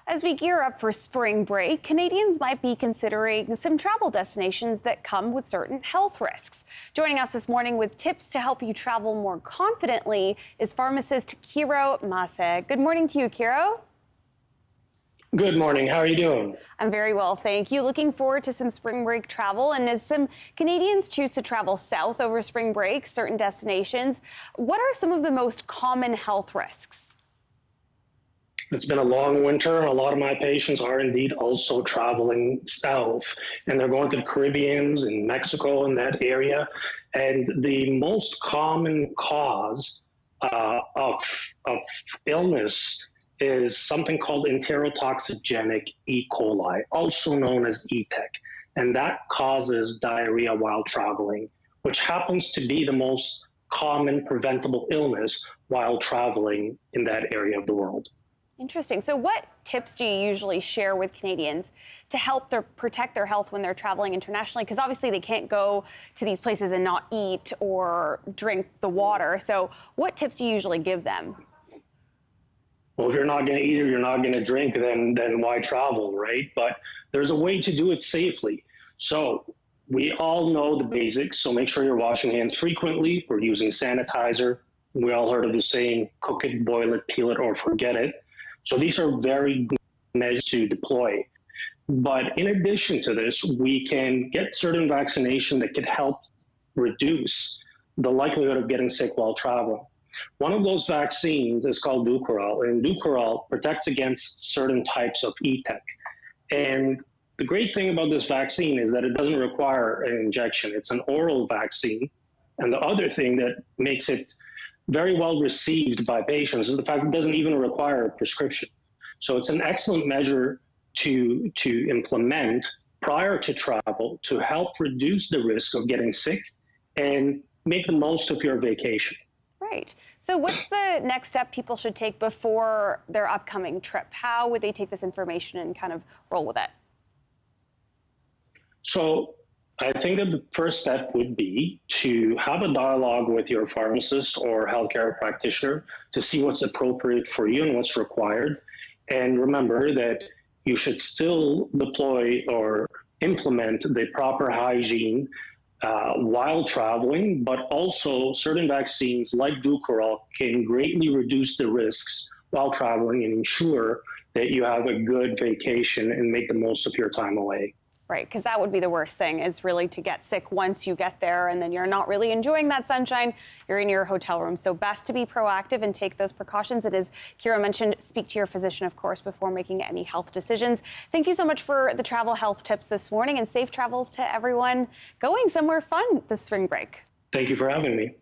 As we gear up for spring break, Canadians might be considering some travel destinations that come with certain health risks. Joining us this morning with tips to help you travel more confidently is pharmacist Kyro Maseh. Good morning to you, Kyro. Good morning. How are you doing? I'm very well, thank you. Looking forward to some spring break travel. And as some Canadians choose to travel south over spring break, certain destinations, what are some of the most common health risks? It's been a long winter. A lot of my patients are indeed also traveling south, and they're going to the Caribbean and Mexico and that area. And the most common cause of illness is something called enterotoxigenic E. coli, also known as ETEC. And that causes diarrhea while traveling, which happens to be the most common preventable illness while traveling in that area of the world. Interesting. So what tips do you usually share with Canadians to help protect their health when they're traveling internationally? Because obviously they can't go to these places and not eat or drink the water. So what tips do you usually give them? Well, if you're not going to eat or you're not going to drink, then why travel, right? But there's a way to do it safely. So we all know the basics. So make sure you're washing hands frequently. We're using sanitizer. We all heard of the saying, cook it, boil it, peel it, or forget it. So these are very good measures to deploy. But in addition to this, we can get certain vaccination that could help reduce the likelihood of getting sick while traveling. One of those vaccines is called Dukoral, and Dukoral protects against certain types of ETEC. And the great thing about this vaccine is that it doesn't require an injection. It's an oral vaccine. And the other thing that makes it very well received by patients is the fact it doesn't even require a prescription. So it's an excellent measure to implement prior to travel to help reduce the risk of getting sick and make the most of your vacation. Right. So what's the next step people should take before their upcoming trip? How would they take this information and kind of roll with it? So I think that the first step would be to have a dialogue with your pharmacist or healthcare practitioner to see what's appropriate for you and what's required. And remember that you should still deploy or implement the proper hygiene while traveling, but also certain vaccines like Dukoral can greatly reduce the risks while traveling and ensure that you have a good vacation and make the most of your time away. Right, because that would be the worst thing, is really to get sick once you get there and then you're not really enjoying that sunshine. You're in your hotel room. So best to be proactive and take those precautions. It is, Kyro mentioned, speak to your physician, of course, before making any health decisions. Thank you so much for the travel health tips this morning, and safe travels to everyone going somewhere fun this spring break. Thank you for having me.